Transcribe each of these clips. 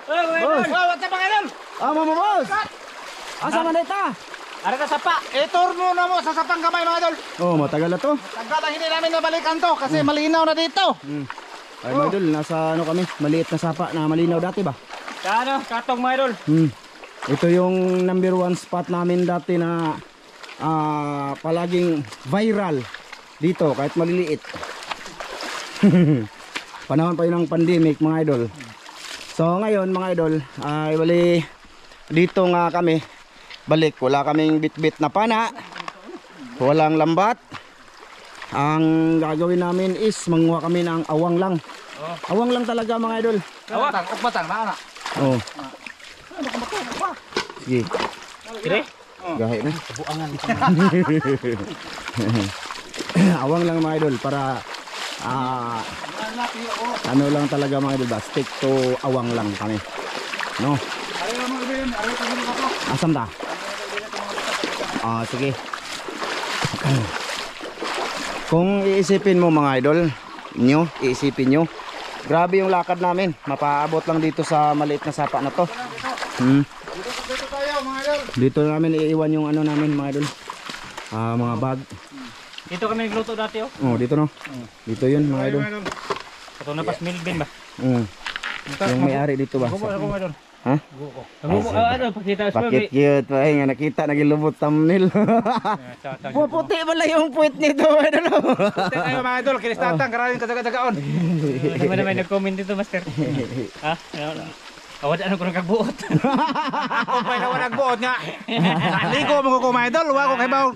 Boss. What's up mga idol? Mama boss. Asa man ita? Ara ka sapa. Turno na mo sa sapang kamay mga idol. Oh, matagal na to. Tagal na hindi namin nabalikan to kasi malinaw na dito. Ay, mga idol, nasa ano kami, maliit na sapa na malinaw dati ba? Kano, katong mga idol. Ito yung number 1 spot namin dati na palaging viral dito kahit maliliit. Panahon pa yun ng pandemic mga idol. So ngayon mga idol, ay bali dito nga kami balik, wala kaming bit-bit na pana, walang lambat. Ang gagawin namin is manguha kami ng awang lang. Awang lang talaga mga idol. Awang, ukbatang na anak. Oh. Sige. Dire? Gahe na. Buangan. Awang lang mga idol para ano lang talaga mga idol ba? Stick to awang lang kami. No? Asam ta? Sige. Kung iisipin mo mga idol, iisipin nyo, grabe yung lakad namin. Mapaabot lang dito sa maliit na sapa na to. Dito tayo mga idol. Dito namin iiwan yung ano namin mga idol. Mga bag. Dito kami nagluto dati oh. Oh, dito no. Dito yun mga idol. Ito na pas Milbin ba? Yung may-ari dito ba? Gubo ako mga idol. Ha? Gubo. Ano, pakita sa Bakit cute? Ay nga nakita, nagilubot thumbnail. Puputi pala yung puwit nito mga idol. Puti tayo mga idol, kinistatang karaming kadaga-dagaon. Naman nag-comment dito master. Ha? Awad ano ko nagbuot. Ako pa na nagbuot nga. Ligo mo ko mga idol, wa ko kay baw.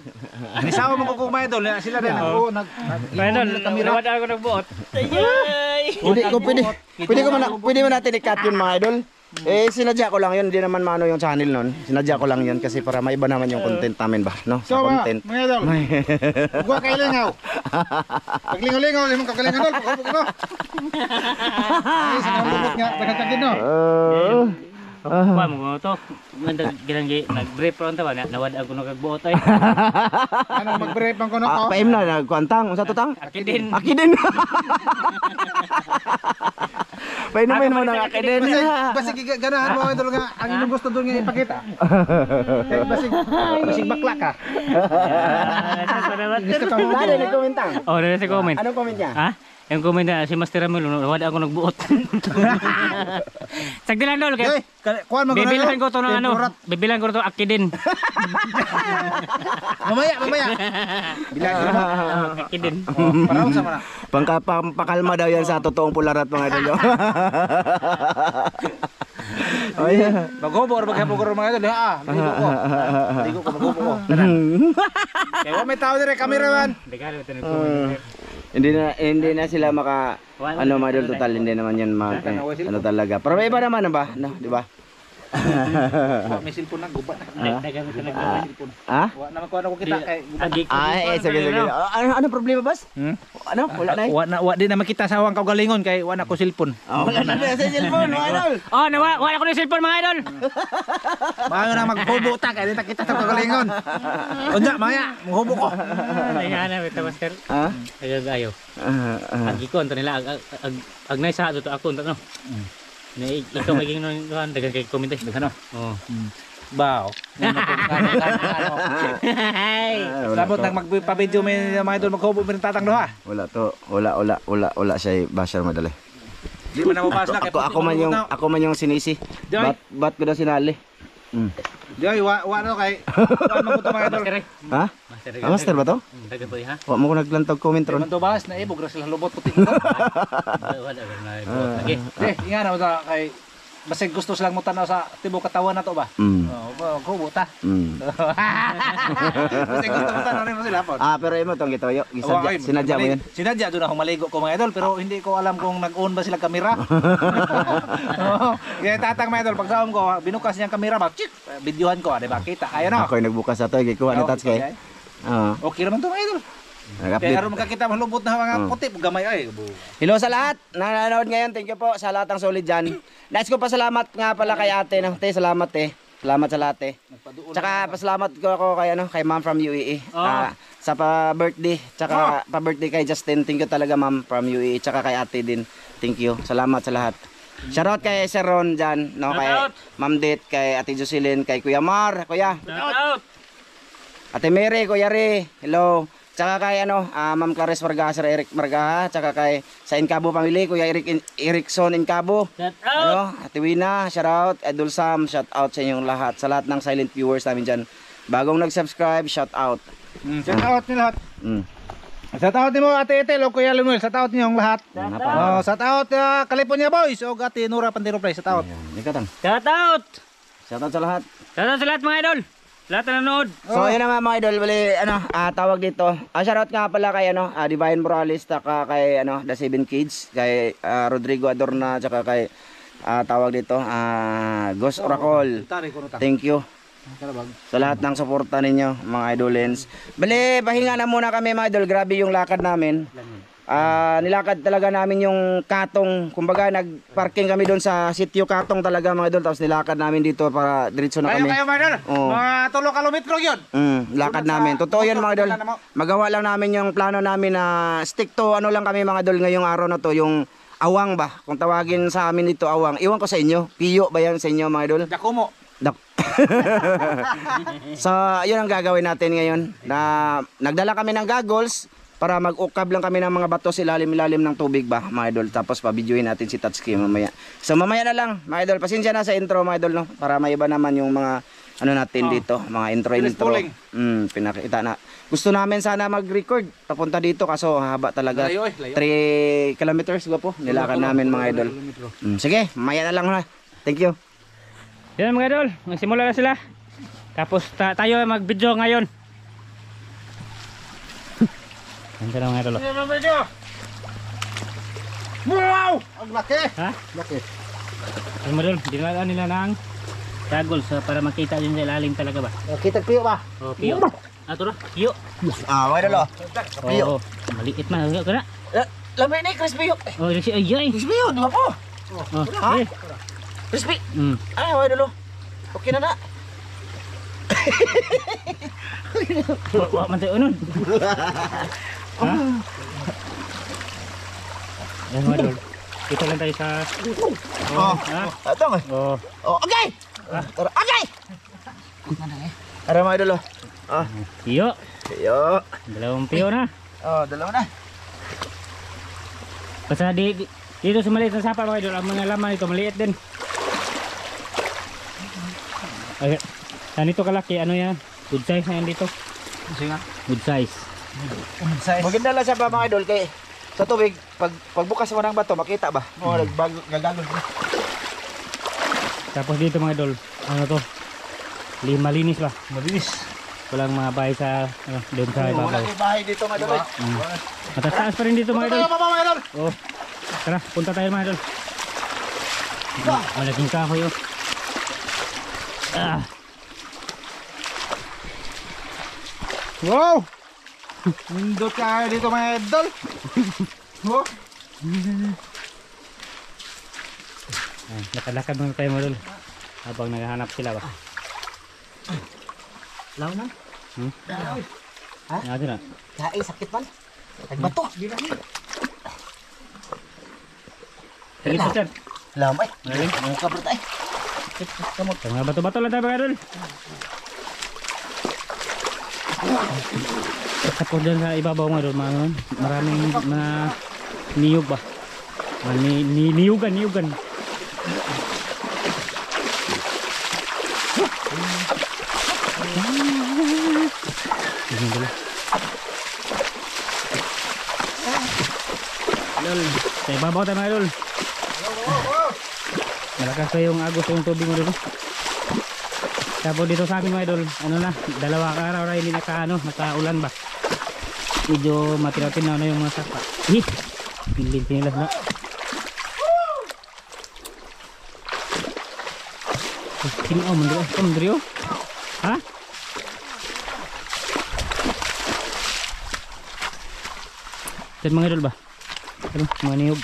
Nisawa mo ko mga idol, sila din nagbuot idol, awad ako nagbuot. Pwede mo natin i-cut yun mga idol. Sinadya ko lang yun, hindi naman mano yung channel nun. Sinadya ko lang yun kasi para maiba naman yung content namin ba, no? Sa content. Mga idol. Gua kay lingaw. Paglingaw-lingaw, limong kagalingaw dol, pagkabog no. Ay, sa nabubot nga, nagkagin no. Pa mo to. Nag-brief ron ta ba nawad ako nagbuot ay. Ano mag-brief man ko no? Paim na nagkuantang, unsa to tang? Akidin. Akidin. Painumin mo ng akidin. Basig ganahan mo idol nga ang inyong gusto doon nga ipakita. Kaya basig bakla ka. Dali nagkomentang. Oh, dali sa comment. Anong comment niya? Ha? Yung comment na si Master Ramil nawad ako nagbuot. Sagdi lang dol kay. Kuan mo Bibilan ko to ng ano. Bibilan ko to akidin. Mamaya. Bilang Akidin. Parang sa mana. Pampakalma daw yan sa totoong pularat mga idol. Oh yeah. Maghubo or maghapon mga idol ha. Ligo ko maghubo ko. Kaya may tao dire cameraman. Degalo tanong comment. Hindi na sila maka ano mga idol total, hindi naman yan ano talaga. Pero may iba naman ba? No, di ba? May cellphone na gubat. Dagan ko nagbuot. Ha? Wa naman ko kita kay Agi ko. Sige. Ano problema boss? Ano? Wala na. Wa di na makita sa awang kaugalingon kay wa na ko cellphone. Wala na sa cellphone mga idol. Oh, wala ko ng cellphone mga idol. Maayo na maghubo ta kay di ta kita sa kaugalingon. Unya maya, maghubo ko. Ayana beta Master. Ha? Ayaw. Agi ko anto nila agnay sa ato ako no. Na ikaw maging non dagan kay comment eh. Ano? Oh. Bao. Sabot nang magpa-video may mga idol maghubo mi tatang duha. Wala siya basher madali. Di man na mabas na kay Ako man yung sinisi. Bat ko na sinali. Diyoy, wa no kay wa man ko to mga idol. Ha? Master ba to? Dagan po ha. Wa mo ko naglantog comment ron. Man to bahas na ibog ra sila lubot puti. Wala na lagi. Inga na ta kay basig gusto silang mo tanaw sa tibok katawan na to ba? Maghubo ta. Basig gusto mo tanaw rin mo sila po. Pero imo tong gitoyo, sinadya mo yun. Sinadya doon ako maligo ko mga idol pero hindi ko alam kung nag-on ba sila kamera. Kaya tatang mga idol pag saom ko binukas niyang kamera ba, videohan ko, di ba? Kita. Ayun na. Ako'y nagbukas ato, gikuha ni Tats kay. Okay naman to mga idol. Kaya karon makakita malubot na mga puti gamay ay. Hello sa lahat nanonood ngayon. Thank you po sa lahat ng solid dyan. Nais ko pasalamat nga pala kay ate. No? Salamat Salamat sa lahat Tsaka pasalamat ko ako kay ma'am from UAE. Sa pa-birthday. Tsaka pa-birthday kay Justin. Thank you talaga ma'am from UAE. Tsaka kay ate din. Thank you. Salamat sa lahat. Shoutout kay Sir Ron dyan, no? Kay Shoutout. Ma'am Det, kay Ate Jocelyn, kay Kuya Mar, Kuya. Shout out. Ate Mary, Kuya Ri, hello. Tsaka kay Ma'am Clarice Marga, Sir Eric Marga, tsaka kay sa Incabo Family, Kuya Ericson Incabo. Shout out. Ate Wina, shout out. Idol Sam, shout out sa inyong lahat. Sa lahat ng silent viewers namin dyan. Bagong nag-subscribe, shout out. Shout out ni lahat. Mm. Shout out ni mo Ate Etel o Kuya Lemuel. Shout out niyo ang lahat. Napa. Shout out California Boys o Ate Nura Pandero Play. Shout out. Ikatang. Shout out. Shout out sa lahat. Shout out sa lahat mga idol. Lahat na nanood. So yun naman mga idol, bali tawag dito. Shoutout nga pala kay Divine Morales, taka kay The Seven Kids, kay Rodrigo Adorna, tsaka kay tawag dito Ghost Oracle. Thank you sa lahat ng suporta ninyo mga idolens. Bali pahinga na muna kami mga idol, grabe yung lakad namin. Nilakad talaga namin yung Katong, kumbaga nagparking kami doon sa sitio Katong talaga mga idol, tapos nilakad namin dito para diretso na kami. Kayo mga idol. Oo. Mga 3 kilometro yun. Lakad namin. Totoo yun mga idol. Magawa lang namin yung plano namin na stick to lang kami mga idol ngayong araw na to, yung awang ba? Kung tawagin sa amin dito awang. Iwan ko sa inyo. Piyo ba yan sa inyo mga idol? Jakumo. So, yun ang gagawin natin ngayon. Nagdala kami ng goggles para mag-ukab lang kami ng mga bato sa ilalim-ilalim ng tubig ba mga idol. Tapos pa-videoin natin si Tatsuki mamaya. So mamaya na lang mga idol. Pasensya na sa intro mga idol, no? Para maiba naman yung mga natin dito, mga intro. Pinakita na. Gusto namin sana mag-record papunta dito kaso haba talaga. Layo. 3 kilometers po nilakad namin mga idol. Sige, mamaya na lang na. Thank you. Yan mga idol, magsimula na sila. Tapos tayo mag-video ngayon. Yan sila mga idol. Wow! Ang laki! Ha? Laki. Yan mga idol, dinalaan nila ng goggles para makita din sa ilalim talaga ba? Kita piyo ba? Oh, piyo. Ito na, piyo. Mga idol, piyo. Oh, maliit man. Ito na. Lamay na crispy yun. Oh, ay. Crispy yun, di ba po? Oh, Ha? eh. Crispy. Mm. Mga idol. Okay na na. Wak man tayo nun. Ha? Yan mga idol. Kita lang tayo sa... Oh. Ha? Ito nga. Oh. Oh, okay. Okay. Ara mga idol. Piyo. Piyo. Dalawang piyo na. Oh, dalawa na. Basta dito sa maliit na sapa mga idol, ang mga laman ito maliit din. Ay, ganito kalaki, ano yan? Good size na yan dito. Sige nga. Good size. Maganda lang siya ba mga idol kay sa tubig pagbukas mo ng bato makita ba? Oh, nagbago. Tapos dito mga idol, ano to? Malinis ba? Mabilis. Walang mga bahay sa doon sa ibabaw. Wala kang bahay dito mga idol. Matataas pa rin dito mga idol. Mga idol. Oh. Tara, punta tayo mga idol. Malaking kahoy oh. Wow! Nindot ka dito mga idol. Oh. Lakad-lakad muna tayo mga idol. Habang naghahanap sila ba? Law na. Ha? Ano na? Kai sakit man. Nagbato. Dito sir. Lamay. Malalim. Ang kabret ay. Mga bato-bato lang tayo mga idol. Tapos dyan sa ibabaw mga idol, maraming mga niyog ba? Niyugan. Idol, sa ibabaw tayo mga idol. Malakas pa yung agos yung tubig mo dito. Tapos dito sa amin mga idol, ano na, 2 araw na hindi nakaulan ba. Medyo matinaw na yung mga sapa. Pinilas na. Kinaw, mandrio. Ha? Diyan mga idol ba? Ano, mga niyog.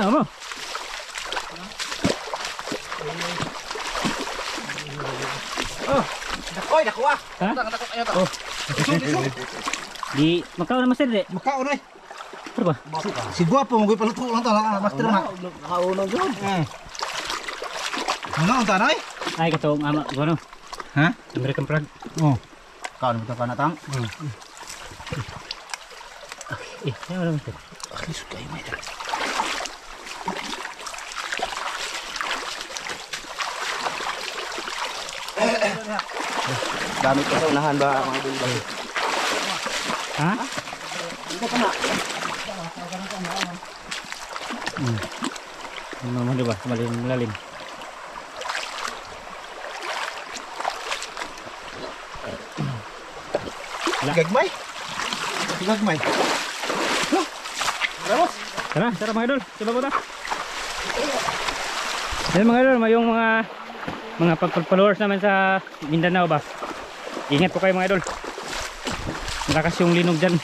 Mo. Oy, dako ah. Ha? Dako kayo ta. Oh. Di makaw na master de. Makaon oy. Ano ba? Si Guapo mo paluto lang ta, master na. Nakauna dyan. Ano ang tanay? Ay katong ama ano? Ha? American flag. Oh. Kaon mo ito ka natang. Ano master? Alisod kayo may dala. Gamit ko sa unahan ba mga idol ba? Ha? Dito ka na. Ano mo di ba? Malalim. Gagmay. Gagmay. Tara mga idol, sila po ta. Yan mga idol, yung mga pag-followers naman sa Mindanao ba. Ingat po kayo mga idol. Malakas yung linog dyan.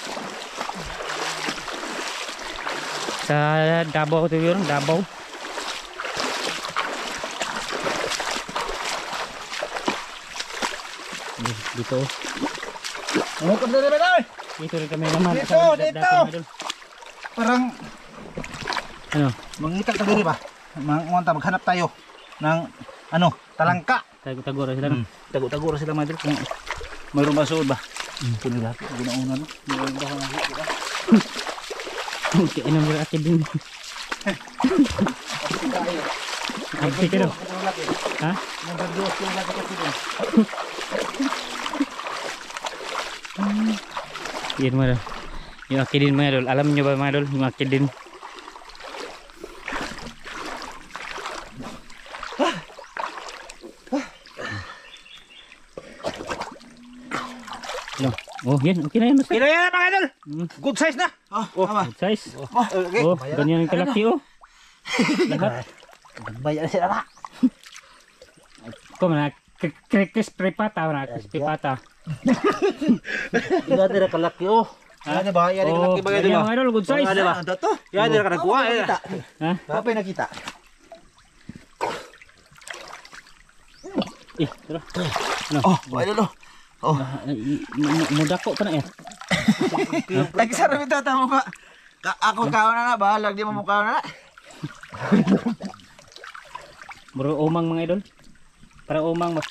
Sa Davao ito yun, Davao. Dito. Ano ka na rin? Dito rin kami naman. Dito, Sa- dito. mga idol. Parang Ano? mangitag tayo rin ba? Maghanap tayo ng ano, talangka. Tago-tago sila. No? Tago-tago sila mga idol kung mayroong masuod ba? Kunin lahat. Ginauna no. Mayroon ba kung nakikita? Okay, ano mo rin din. Absi ka daw. Ha? Nagdados yung lagi kasi din. Yan mga idol. Yung akidin mga idol. Alam nyo ba mga idol? Yung akidin. No. Oh, yan. Okay na yan. Basta. Kilo yan mga idol. Good size na. Oh, tama. Good size. Okay. Oh, ganyan ang kalaki oh. Lahat. Bayan sila na. Kung na, crispy pata. Crispy pata. Ila dira kalaki oh. Yan ba? Yan kalaki ba ganyan mga idol. Good size. Ano ba? to? Yan dira ka nagkuha. Ha? Kapay nakita. Tara. Oh, mga idol oh. Oh, Muda ko pa na yan. nagsarap ito tama ba? Ako kaon na na, bahalag di mo mukha na na. Bro, umang mga idol. Para umang ba?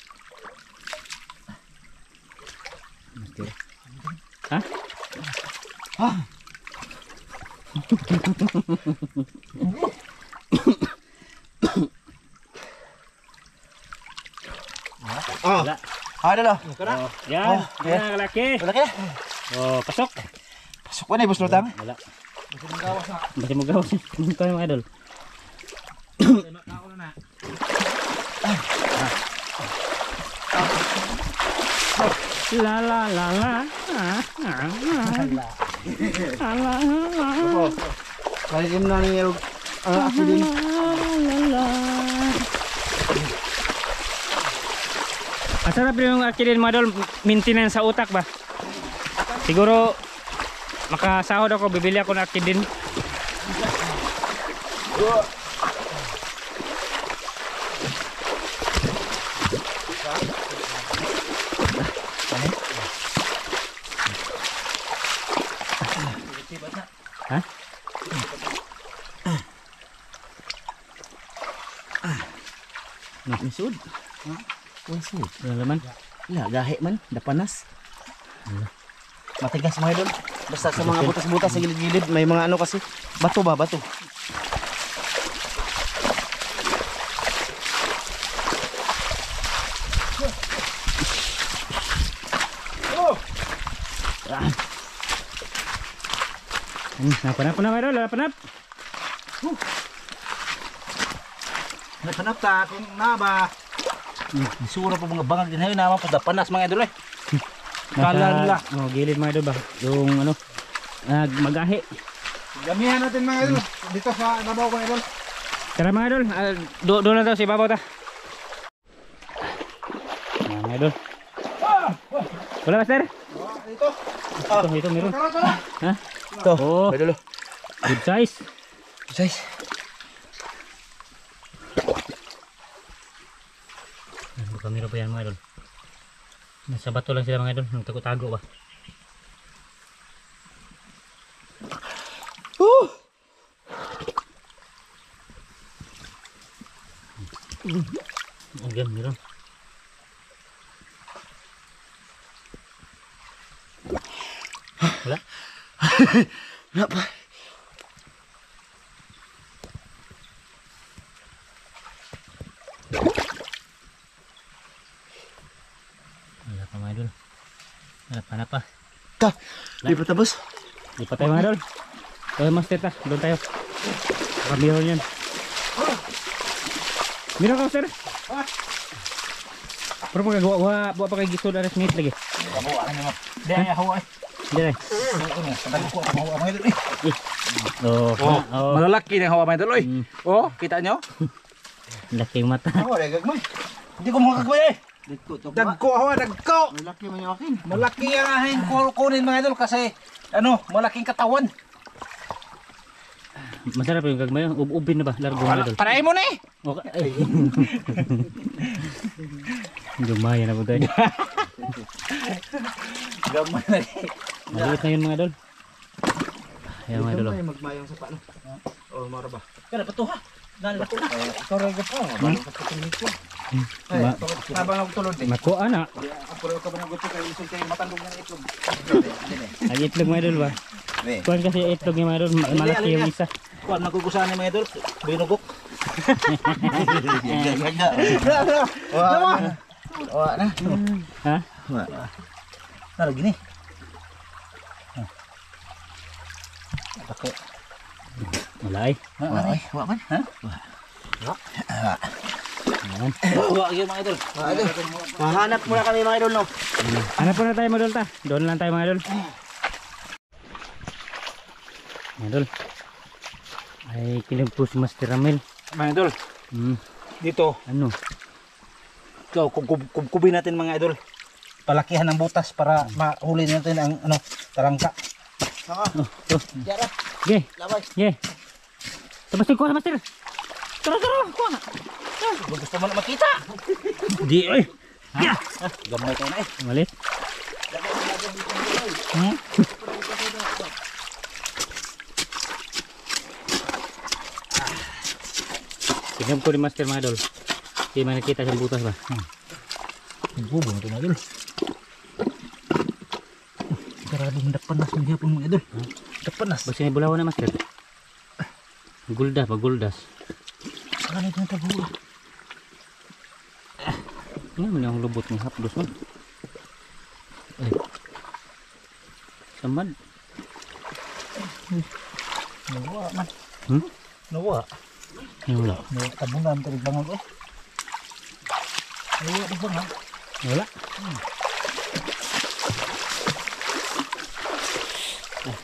Ha? Oh, Wala. idol oh. Oh, yan. Yan ang kalaki. Wala kaya? Oh, pasok. Pasok ko na, ibus lutang. Wala. Basi mo gawas. Ito yung mga idol. La la la la. Kalikim na niya ako din. Masarap yung akidin mga idol. Maintenance sa utak ba? Siguro makasahod ako, bibili ako ng akidin. Ha? Unsud. Unsud. Wala naman. Wala, gahe man, dapanas. Matigas mga idol. Basta sa mga butas-butas sa gilid-gilid, may mga ano kasi. Bato ba? Bato. Napanap na mga idol, napanap. Napanap ta kung na ba. Sura po mga bangag din hayo naman po dapanas mga idol eh. Kala nila. Oh, gilid mga idol ba? Yung ano, magahe. Gamihan natin mga idol dito sa nabaw ko idol. Tara mga idol, doon na daw si Babaw ta. Yan, mga idol. Wala master? Dito. Ito meron. Tara. Ha? Ito, Oh, idol. good size. Size. Buka meron pa yan mga idol. Nasa bato lang sila mga idol, nagtago-tago ba? Again, meron. Wala? Wala pa. Wala pa mga idol. Wala pa. Ta, di pa tapos. Di pa tayo mga idol. Tayo master ta, doon tayo. Baka meron yan. Meron ka master? Pero magagawa pa kay gisod aras minute lagi. Kamu ano mo? Di ay hawa. Hindi na. Tago ko hawa mga idol. Oh, Malalaki ng hawa mga idol. Oh, kita nyo? laking mata. Ako, regag mo. Hindi ko makakagoy eh. Dagko. Dagko hawa, dagko. Malaki man yung akin. Malaki ang aking kunin mga idol kasi malaking katawan. Masarap yung gagmay. Ubin na ba? Largo na idol. Parahin mo na eh. Okay. Lumaya na po tayo. Gamay na eh. Maliit na yun mga idol. Ayan mga idol. Ay, magmayong sa paano. Oh, mara ba? Kaya pa to ha. Dali na to na. Ito regag po. Mabalong sa patuloy ko. Ay, habang nagtulod eh. Makuha na. Pero ka ba nagusto kayo isog kayo matandog ng itlog. Ang itlog mga idol ba? Kuhan kasi itlog yung mga idol. Malaki yung isa. Kuan magugusahan ni mga idol. Binugok. Wala na. Ha? Lagi ni. Okay. Wala ay. Ay, wa man, ha? Ayan. Wa gyud mga idol. Mahanap muna kami mga idol no. Hanap po na tayo mga idol ta. Doon lang tayo mga idol. Mga idol. Ay kilig po si Master Ramel. Mga idol, dito, Ano? so kubin natin mga idol. Palakihan ng butas para mahuli natin ang tarangka. Oh. Jara, Okay. labay. Yeah. Tapos kuha Master. Tara kuha. Gusto mo na makita? Di oy. Ya. Gamay tayo na eh. Malit. Tingnan ko ni Master mga idol. Hindi man nakita sa butas ba? Bubong ito mga idol. Karadong dapanas ng hapon mga idol. Dapanas. Basta may bulawan na Master. Gulda pa, guldas. Saan ito yung tabuha? Ano man yung lubot ng hapdos man? Ay. Samad. Nawa man. Nawa. Wala. Tabunan tarig bangon ko. Nawa tarig bangon. Wala.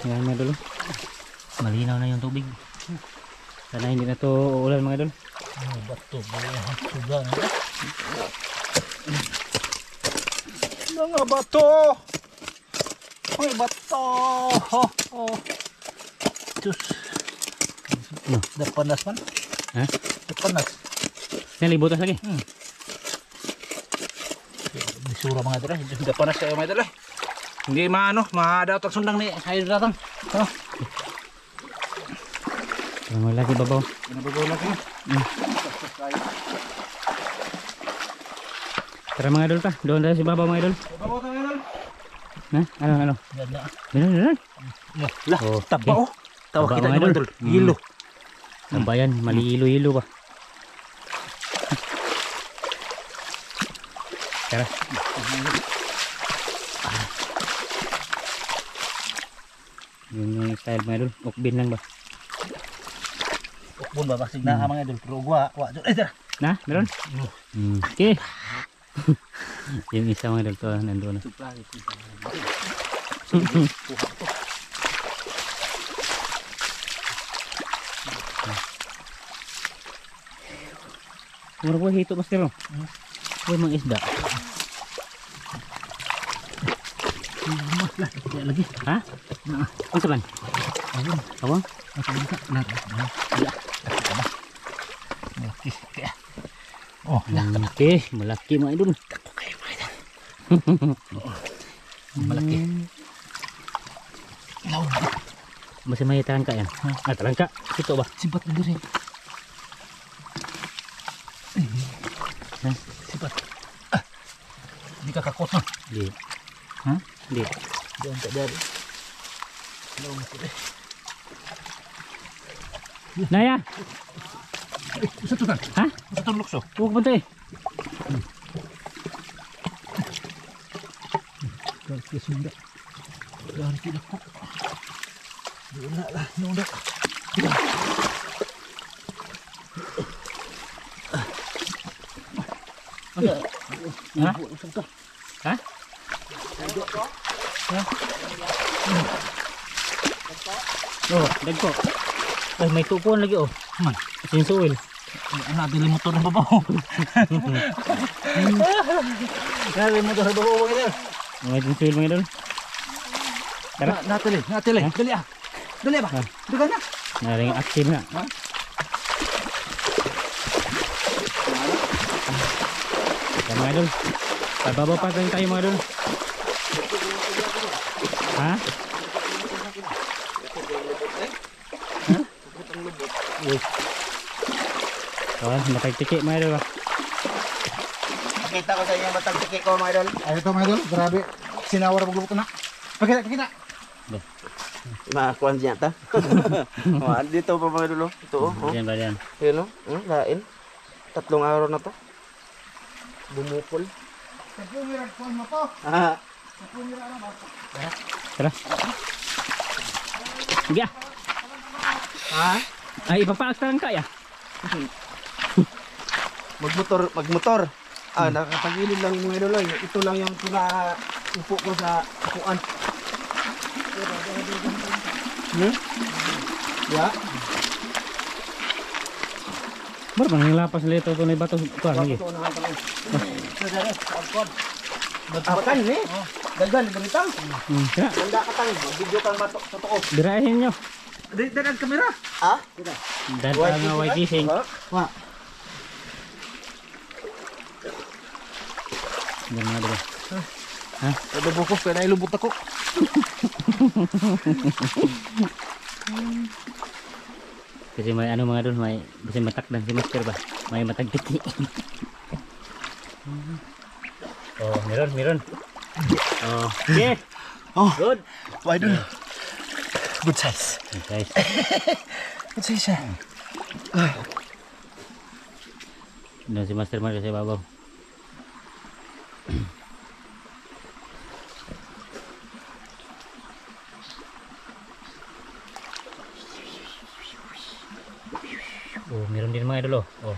Tingnan mga idol. Malinaw na yung tubig. Sana hindi na to ulan mga idol. Bato, balahan, suga na. Mga bato! Ay, bato! Diyos. Ano? Dapanas man. Ha? Dapanas. Nalibutas lagi. Disura mga idol. Dapanas kayo mga idol. Hindi maadaw tag sundang ni Hayo datang. Ang lagi babaw. Pinababaw lagi. Tara mga idol ta. Doon tayo si babaw mga idol. Babaw tayo idol. Ha? Ano? Meron. Lah, Oh, taba oh. Tawa Taba, kita mga mga idol. Hilo. Tambayan, mali ilo-ilo ba? Tara. Yun yung style mga idol. Ukbin lang ba? Ukbon ba basig na mga idol. Pero wa dyan. Ay, tara. Na? Meron? Okay. Yung isa mga idol to nandun na. Mura ko hito Master. Huwag mga isda. Lagi. Ha? Ang saban? Awang? Oh, Okay, malaki mga idol. Malaki. Masih may talangka yan. Talangka. Ito ba? Simpat na diri. Simpat. Hindi ka kakot na. Di. Ha? Di. Diyan tak dari. Naya. Usa to kan? Ha? Usa to lukso. Huwag punta eh. Kasi sunda. Dari tidak kok. Wala lah, nunda. Ha? Ha? Oh, dagko. Oh, may tupuan lagi oh. Man, Sinsuil. ana dili motor ng babaw. Dili motor ng babaw ito. May sinsuil mga idol. Tara. Natili. Dali ah. Dali ba? Dugan na. Naring active na. Yan mga idol. Pababaw pa tayo mga idol. Ha? Uy. Oh, matagtiki mga idol ba? Nakita ko sa inyo matagtiki ko mga idol. Ay ito mga idol, grabe. Sinawar ang gulubot na. Pakita. Makuan siya ta. Dito pa mga idol. Ito oh. Yan ba yan? Yun oh. Lain. 3 araw na to. Bumukol. Ah. Tara. Sige ah. Ha? Ay, ipapaak lang kaya. Magmotor. Nakapagilid lang mga idol. Ito lang yung upo ko sa upuan. Ya. Baru bang lapas lito to na bato ko lagi. Akan ni. Dagan ganitang. Kaya Handa ka tang video kang bato totoo. birahin nyo. Dagan kamera. Ha? Dada nga white kissing. Wa. Yan mga dito. Ada buko kaya nailubot ako. Kasi may ano mga doon, may kasi matakdan si master ba? May matagtiti. Oh, meron. Oh, yeah. Oh, Good. why idol. Good size. Guys, Good size siya. doon si master man kasi babaw. Oh, meron din mga idol oh. Oh.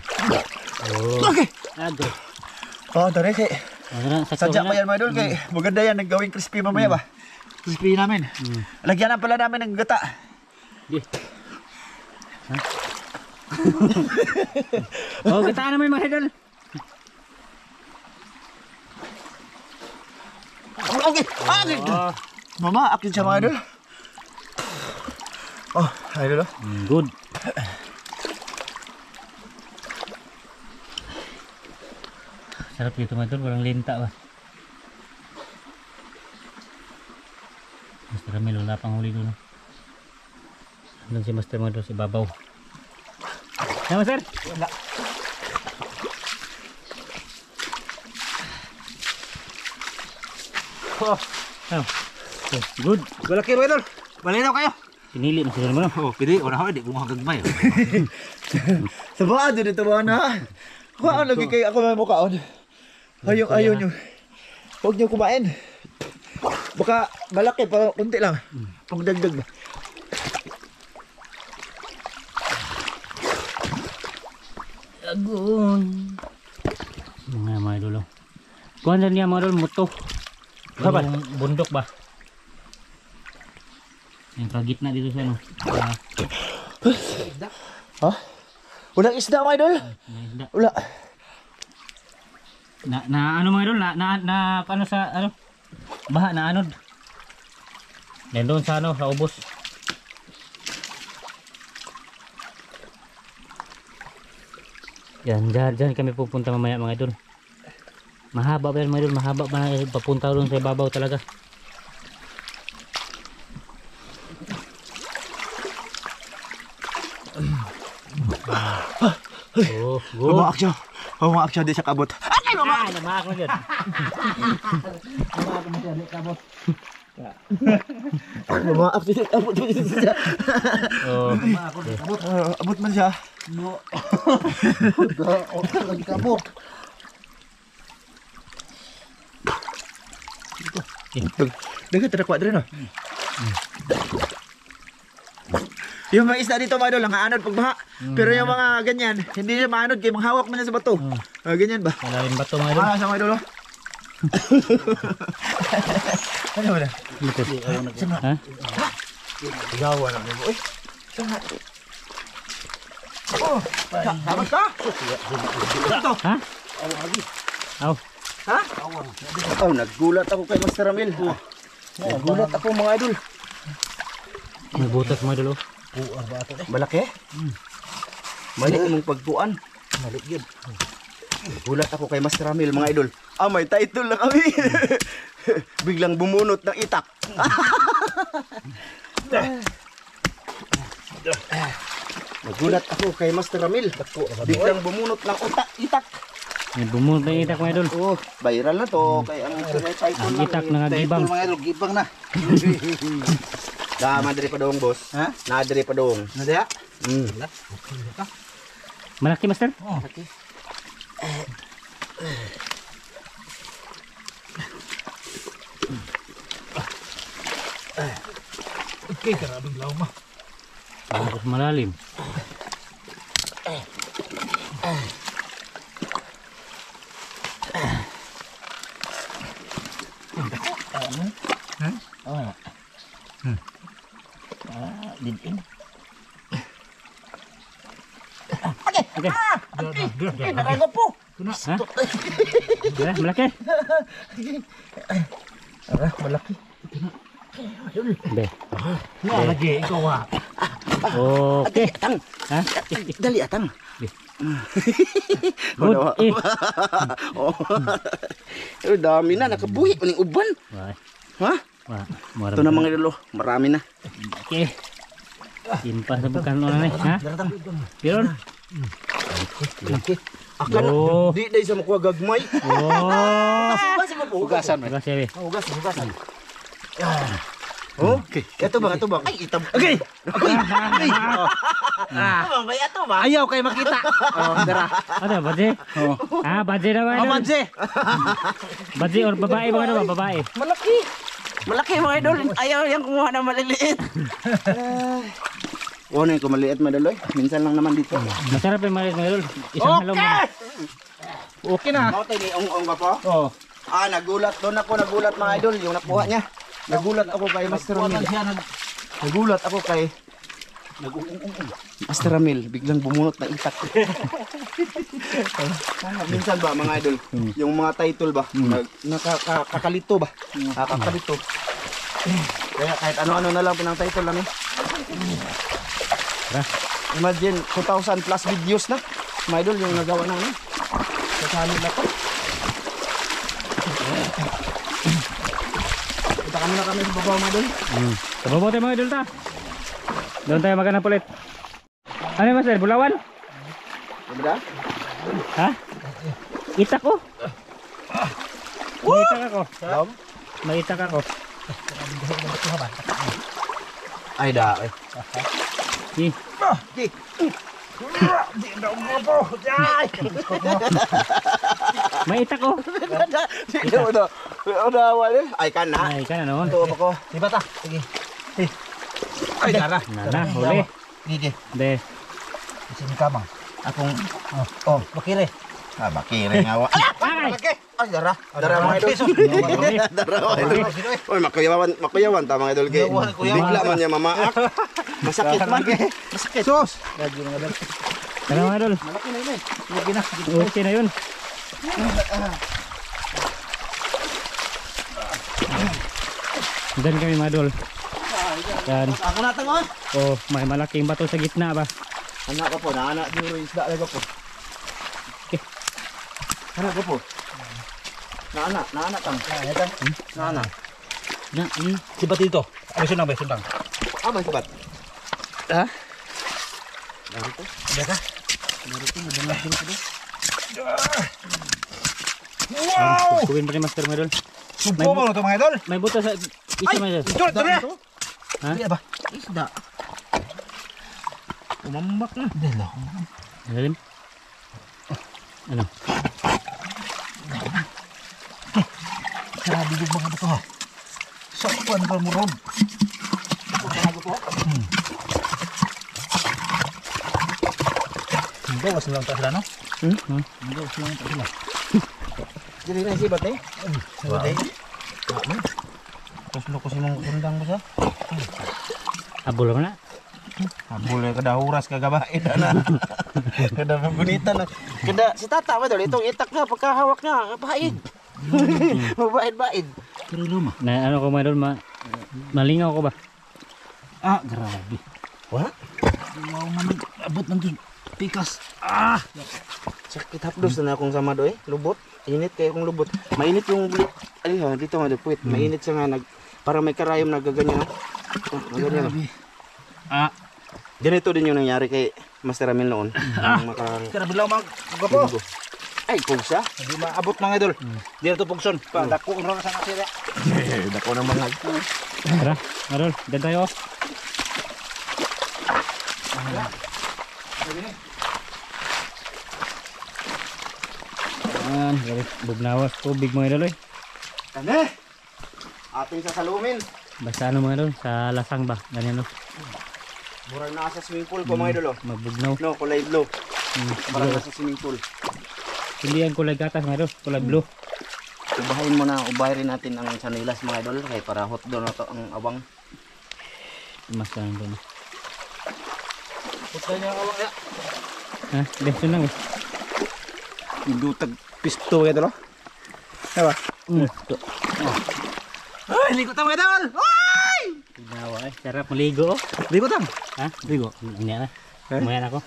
Okay. Agro. Oh, dari kay. Ano sakto Sadya na? pa yan mga idol kay. Maganda yan naggawing crispy mamaya ba? Crispy namin. Lagyan na pala namin ng gata. Di. Oh, gataan naman mga idol. Okay. Okay. Oh, Mama, akin siya mga idol. Oh, idol oh. good. Sarap dito mga idol, walang linta ba? Master Ramil, wala pang huli doon. Doon si Master mga idol, si Babaw. Ya, Master? Wala. Oh. Okay, good. Malaki mga idol. Malinaw kayo. Pinili mo sila naman. Oh, pili ora ha di ko magagmay. Sabado dito ba na? Kuhaan lagi kayo ako may mukhaon. Ayaw nyo. Huwag nyo kumain. Baka malaki pa kunti lang. Pagdagdag ba? Agun. Mga idol. Kuhan na niya mga idol, muto. Kapan? Yung bundok ba? Yung kagitna dito sa ano. Ha? Walang isda mga idol? May isda. Wala. Na ano mga idol, na ano sa ano? Baha na anod. Yan doon sa ano, sa ubos. Yan, dyan kami pupunta mamaya mga idol. Mahaba pa yan mga idol, mahaba pa na papunta doon sa ibabaw talaga. Oh, good. Humaak siya, di siya kabot. Ay, namaak na dyan. Humaak siya, kabot. Oh, Abot man siya. Lagi kabok. Dagat tadakwa dito na. Yung mga isda dito mga idol, ang aanod pagbaha. Pero yung mga ganyan, hindi siya maanod kaya manghawak man niya sa bato. Ganyan ba? malalim ba ito mga idol? Sa mga idol. Oh. Ano ba na? Ha? Igawa na mo. Uy. Oh, dapat ka? Ito. Ha? Aw. Ha? Oh, naggulat ako kay Master Ramil. Nagulat ako mga idol. Nagbutas mga idol. Oh. Malaki? Mali imong pagtuan. Mali yun. Gulat ako kay Master Ramil mga idol. May title na kami. Biglang bumunot ng itak. Nagulat ako kay Master Ramil. Biglang bumunot ng itak. May bumunod na itak mga idol. Oh, viral na to kay ang title Ang lang. itak na nagibang. Mga idol, gibang na. Madiri pa doong boss. Ha? Nadiri pa doong. Nadaya? Malaki master? Okay, karabing law ma. Bagus malalim. Okay. Naraga po. Ha? Wala, malaki. Malaki. Be. Lagi, ikaw ha. Okay. Atang. Ha? Dali atang. Good. Oh. Dami na nakabuhi uning uban. Wah. Ha? Wah. Ito na mga idol, marami na. Okay. Simpa sa bukan na ni, ha? Piron. Akan Oh. di dai sa makuha gagmay. Oh. Hugasan mo. Terima kasih. Hugasan. Okay. Ito ba? Ay, itab. Okay. May ato ba? Ayaw kayo makita. Dara. Ada badge? Ah, badge na ba? Badje. Badge or babae ba ano ba? Babae. Malaki. Malaki mga idol. Ayaw yang kumuha ng maliliit. Ano yung kumaliit madaloy? Minsan lang naman dito. Masarap yung mga idol. Isang halaw mo. Okay na. Ako tayo ni ong pa po. Oh. Nagulat. Doon ako nagulat mga idol. Yung nakuha niya. Nagulat ako kay Master Ramil. Nagulat ako kay Master Ramil. Biglang bumunot ng itak. Minsan ba mga idol, yung mga title ba, nakakalito ba? Nakakalito. Kaya kahit ano-ano na lang pinang title namin. Imagine, 2,000 plus videos na. Mga idol, yung nagawa namin. Sa channel na to. Punta kami na kami sa babaw mga idol. Sa baba tayo mga idol ta. Doon tayo maghanap ulit. Ano yung master? Bulawan? Diba? Ha? Itak ko. May itak ako. May itak ako. Ay da. Eh. May itak ko. Udah wala. Ay kan na. Ay, ka na noon. Ito ako. Diba ta? Sige. Ay, dara. Nana, huli. Sige. De. Sini kamang. Akong Bakire. bakire nga wa. Ay! Ay dara. Dara mga idol. Dara mga idol. Oy makuyawan ta mga idol kay. Bigla man niya mamaak. Masakit man. Masakit. Sus. Tara mga idol. Malaki na yun. Okay na yun. Diyan kami mga idol. Yan. Ako na tangon. Oh, may malaking bato sa gitna ba? Anak ko po, naanak siguro isda talaga po. Okay. Anak ko po. Naana tang. Naana. Na, Sibat dito. Ano sundang ba? Sundang. Abang sibat. Ha? Wow! Kuwin pa ni Master mga idol. Sumpo mo ito mga idol. May buto sa isa mga idol. Ito na. Ha? Hindi ba? Isda. Umambak na. Hindi lang. Lalim. Ano? Grabe yung mga ito ha. Sakpan ka mo Rob. Bawas na lang tayo sila no? Bawas na lang tayo sila. Jadi na sibat eh. Sibat eh. Tapos lukusin mong kundang mo siya. Abol mo na. Boleh kada huras kagabain na. Kada magunitan na. Kada si tata ba dol itong itak na pagkahawak na baid. Mabaid-baid. Pero luma. Na ano ko mga idol, malingaw ko ba? Ah, grabe. Wah, Wow naman. Abot ng pikas. sakit hapdos na akong sama doy. Lubot. Init kaya akong lubot. Mainit yung bulit. Ay ha, dito nga puwit. Mainit siya nga para may karayom nagaganyan. Ganyan. Ah, Ganito din yung nangyari kay Master Ramil noon. Grabe lang mga gapo. Ay, pugsa. Hindi maabot mga idol. Di na ito pugson. Dako ron sa kasira. Dako ng mga. tara, idol, dyan tayo. Ayan, bugnawas tubig mga idol eh. Kane. Ating sasalumin. Basta ano mga idol, sa lasang ba? Ganyan no, Murag nasa swimming pool ko mga idol. magbugnaw. No, kulay blue. Parang nasa swimming pool. Hindi yan kulay gatas mga idol, kulay blue. Ubahin mo na, ubahin rin natin ang sanilas mga idol. Kaya para hot doon na to ang awang. Mas lang doon. Puta niya ang awang ya. Ha? Lesson lang eh. Indutag pisto mga idol. Diba? Ay, ligo tayo mga idol. Ay! Ginawa eh, sarap maligo oh. Ligo tayo. Ha? Ligo? Hindi na. Umayan ako.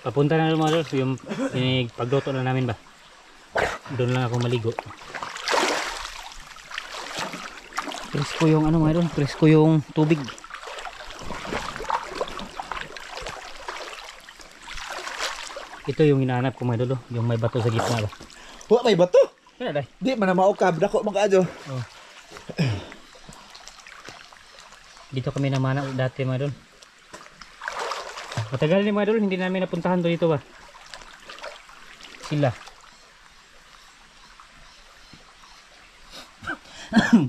Papunta na mga idol, yung pagluto na namin ba? Doon lang ako maligo. Presko yung ano mga idol, presko yung tubig. Ito yung hinahanap ko mga idol, yung may bato sa gitna ba? Wa may bato. Kaya dahil. Di man na maukab dako mga adyo. Dito kami namana dati mga idol. Matagal ni mga idol, hindi namin napuntahan to dito ba? Sila.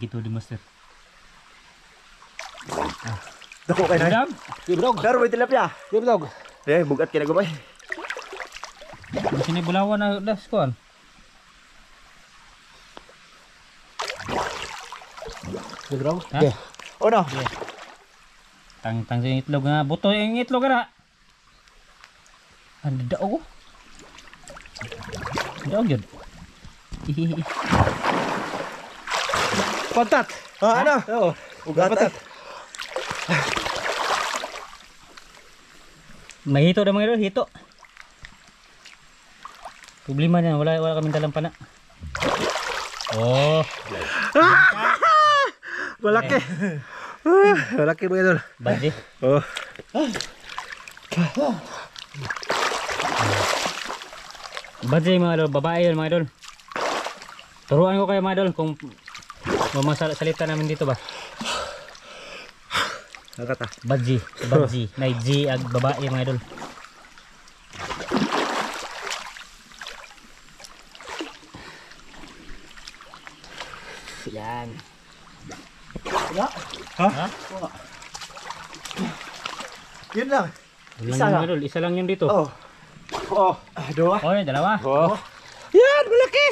Gitu di master. Dako kay na. Madam, Gibrog. Daro may tilapia. Gibrog. Eh, bugat kina gubay. di sini bulawan na das kon. Gibrog. Ha? O no. Tang sa itlog nga, buto yung itlog na. Ano daw ko? Daw yun. Hihihi. Pantat. Ah, ano? Oo. Pantat. May hito na mga idol, hito. Problema niya, wala kaming dalang pana. Oh, Malaki. Malaki mga idol. badge. Oh. Badge mga idol, babae yun mga idol. Turuan ko kayo mga idol kung mamasalita namin dito ba. Nakata. Badge, badge. May G ag babae mga idol. Yan. Ha? Yun lang. Isa Isa lang lang. mga idol, isa lang yun dito. Oh. Oh. Dua. Oh, yan, dalawa. Oh. Yan, malaki.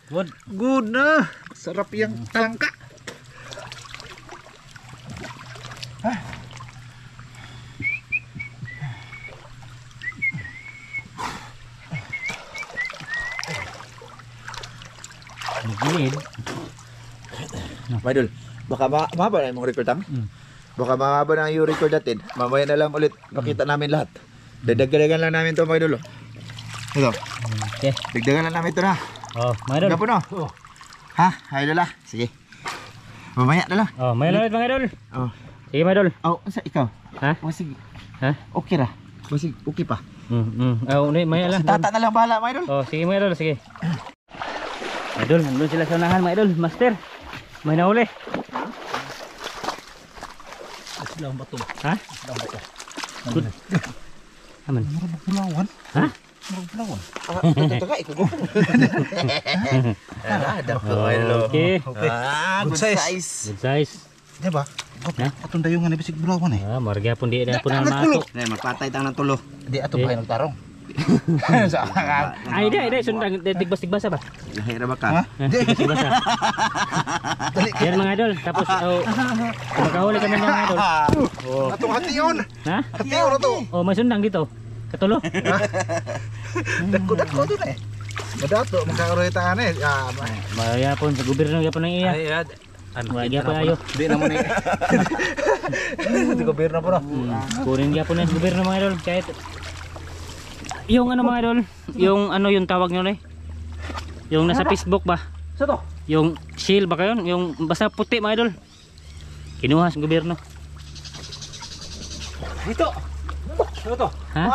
Good. Good na. Sarap yung talangka. Nagilid. Mga idol, baka mahaba na yung mga record tang? Mm. Baka mahaba na yung record natin. Mamaya na lang ulit. Makita namin lahat. Dadagdagan lang namin ito mga idol. Ito. Okay. Dagdagan lang namin ito na. Oh, mga idol. Gapo na. Ha? Idol ah. Sige. Mamaya na lang. Oh, may ulit mga idol. Oh. Sige mga idol. Oh, sa ikaw. Ha? Basig. Ha? Okay ra. Basig okay pa. Oh, may Si lang. tata na lang bahala, mga idol. Oh, sige mga idol, sige. Idol, nandun sila sa unahan mga idol. Master, may nahuli. Sila ang bato. Ha? Sila ang bato. Good. Aman. Marabag pulawan. Ha? Marabag pulawan. Taga ikaw ko. Ada ko Okay. good size. Good size. Di ba? Ha? Atong dayungan na bisig pulawan eh. Ah, marga pun di na po na mato. Nay magpatay tang ng tulo. Di ato ba nagtarong? Sa Ay, di, sundang tigbas-tigbasa ba? Lahira ba Ha? ka? Tigbas-tigbasa. Yan mga idol, tapos magkahuli ka na mga idol. Oh. atong hation. Ha? Hation na to. Oh, may sundang dito. Katulo. Dako dun eh. Madato magkakaroy tangan eh. Ah, Marga pun sa gobyerno gyapon nang iya. Wa gyapon ayo. di na mo ni. Di gobyerno po na. Kunin gyapon ng gobyerno mga idol kahit yung ano mga idol, yung ano yung tawag nyo eh. Yung nasa Facebook ba? Sa to? Yung shield ba kayon? Yung basta puti mga idol. Kinuha sa gobyerno. Dito. Ano to? Ha?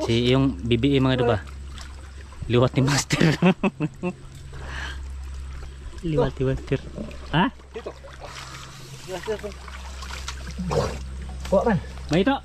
Si yung BBE mga idol ba? Liwat ni Master. Liwat ni Master. Ha? Kuha man. May ito.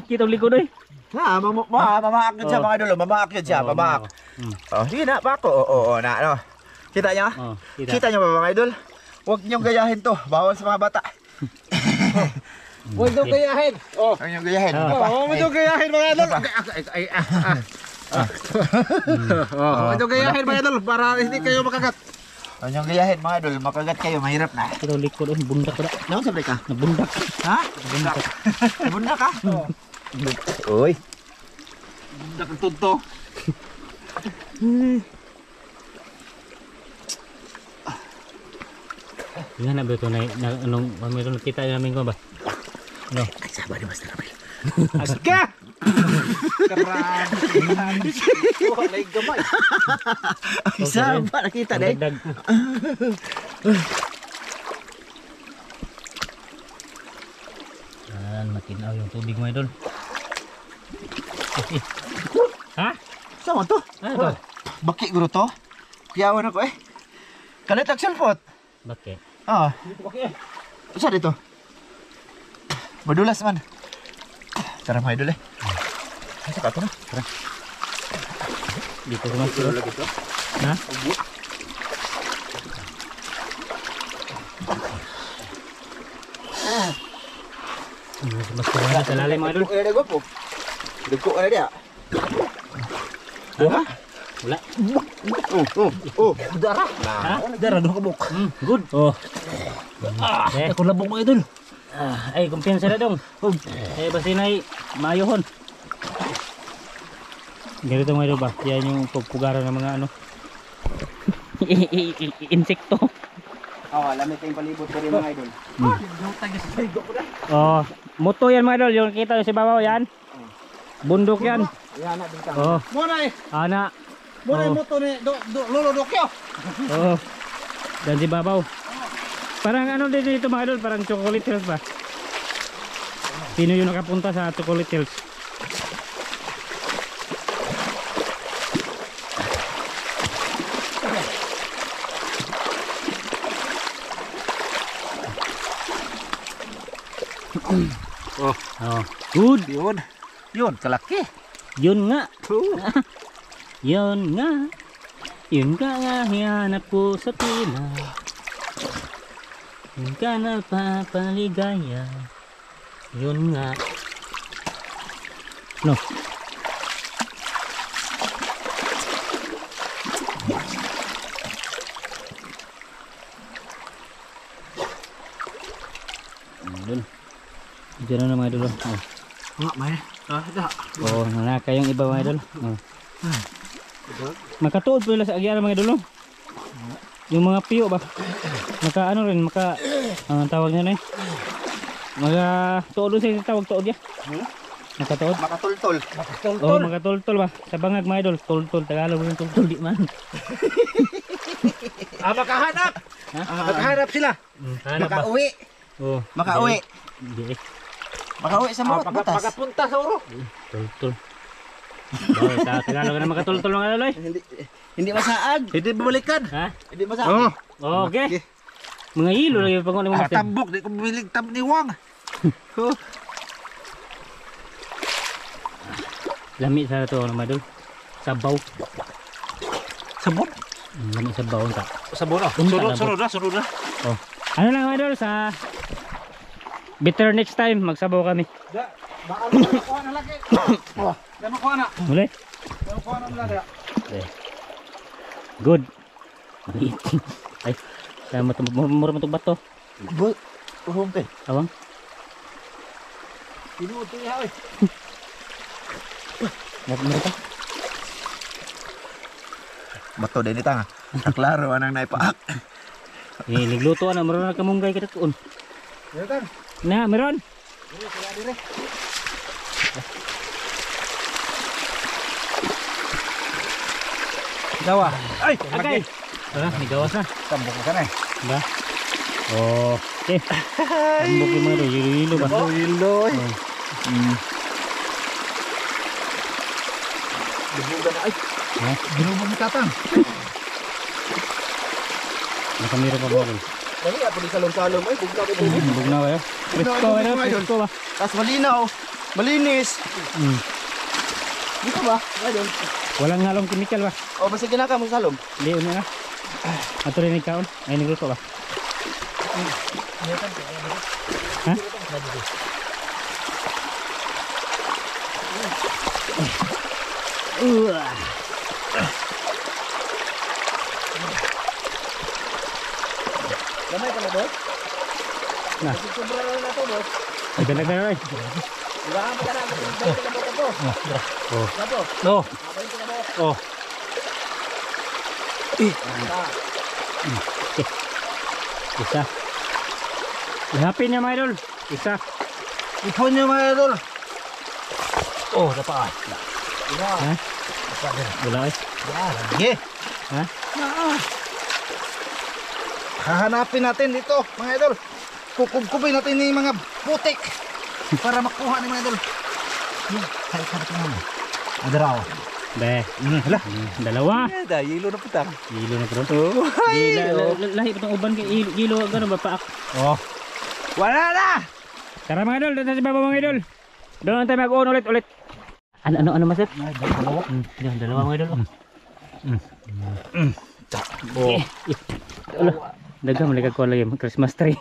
Kita likod eh. Ha, mamaakit siya mga idol, mamaakit siya, mamaak. Oh, sige na, bako. Oo, na ano. Kita niyo? Oh, Kita niyo ba mga idol? Huwag niyong gayahin to, bawal sa mga bata. Huwag daw gayahin. Oh. Huwag niyong gayahin. Huwag mo daw gayahin mga idol. Huwag daw gayahin mga idol para hindi kayo makagat. Huwag niyong gayahin mga idol, makagat kayo, mahirap na. Kita likod eh, bundak ko na. Naon sabi ka? Nabundak. Ha? Bundak. Bundak ka? Uy. Bundak ang tunto. Nga na ba ito na anong mayroon kita namin ko ba? Ano? Ay, sabi ni Master Abel. Aska! Karami. Wala yung gamay. Ay, sabi, nakita na eh. Dagdag. Matinaw yung tubig mo idol. Ha? Saan to? Ano to? Baki guro to? Kiyawan ako eh. Kalit ang sulfot. Bakit? Ah. Saan dito? Madulas man. Tara mga idol eh. Asa ka ito na? Tara. Dito ko mas ha? Mas kurang sa lalim mga idol. Ada gua po. Dugko na dia. Wah. Wala. Darah. Ha? Dara doon kabuk. Good. Oh. Ako labong mga idol. Ay, kumpiyansa na dong. Eh, basta na mayohon. Ganito mga idol ba? Yan yung pagpugaran ng mga ano. Insekto. Oh, lamit kayong palibot ko rin mga idol. Oh, moto yan mga idol. Yung kita nyo sa babaw yan. Bundok yan. Yan na dito. Oh, Muna eh. ana. Muna Oh. mo to ni Lolo Dokyo. Oh. Dan si babaw. Parang ano din dito mga idol, parang Chocolate Hills ba? Sino yung nakapunta sa Chocolate Hills? Oh, Oh, good. yun. Yun, kalaki. Yun nga. Yun nga. Yun ka nga hihanap ko sa pila. Yun ka na papaligaya. Yun nga. No. Doon. Diyan na mga idol. Oh. Nga, may. Oh, nanaka yung iba mga idol. Oh. Makatuod pala sa agyara mga idol. Oh. Yung mga piyo ba? Maka ano rin, maka ang tawag niya na eh. Mga tuod sa tawag tuod ya. Makatuod. Makatultol. Oh, makatultol ba? Sa bangag mga idol, tultol Tagalog yung tultol di man. Makahanap. Makahanap sila. Hanap ba? Makauwi. Oh, Makauwi. Hindi. Makauwi sa mga butas. Pagkapunta sa uro. Tultol. Oh, sa Tagalog na makatultol mga idol. Hindi masaag. Hindi bumalikan. Ha? Hindi masaag. Okay. Mga ilo lagi pag ano mga Tambok, di ko bumilig tam ni Wang. Lami sa to ano mga idol. Sabaw. Sabon? Lami sabaw ta. Sabon ah. Sunod na. Oh. Ano lang mga idol sa better next time magsabaw kami. Baka makuha na lagi. Makuha na. Muli. Makuha na lagi. Okay. Good. Ay, mura matong bato. Uhong pe. Awang. Pinuto niya oy. Mura pa. Bato din ita nga. Klaro anang naipaak. Nagluto na meron na kamunggay kita tuon. Yan. Na, meron. Dawa. Ay, Okay. May gawas na. Tambok na sana eh. Ba? Oh, okay. Tambok yung mga hilo ba? Hilo. Dibugan na ay. Ha? Ginubog ni Tatang. Nakamira pa ba? Dali apo di salong-salong ay bugla ko tubig. Bugnaw ba? Presko ba? Presko ba? Tas malinaw. Malinis. Dito ba? Ayun. Walang halong chemical ba? O basta ginaka mo salom. Hindi, una na. Ato rin ikaw. Ay, nagluto ba? Ha? Gamay ka na doon? Na. Sobra na na to boss. Ay, dalaga na rin. Diba ka na to? Oh. Gato. No. Mabalik ka na Oh. Isa. Ihapin niya mga idol. Isa. Ipon niyo mga idol. Oh, dapat. Ha? Wala eh. Sige. Ha? Hahanapin natin dito mga idol. Kukubkubin natin yung mga putik para makuha ni mga idol. Kaya ka natin naman. Adaraw. Be. Hala. Dalawa. Dahil hilo na putang. Hilo na bro. Oh. Lahi pa itong uban kay hilo. Gano'n ba paak? Oh. Wala na. Tara mga idol. Doon sa baba mga idol. Doon tayo mag-on ulit. Ano master? Dalawa. Dalawa mga idol. Oh. Dagang maligag ko lagi Christmas tree.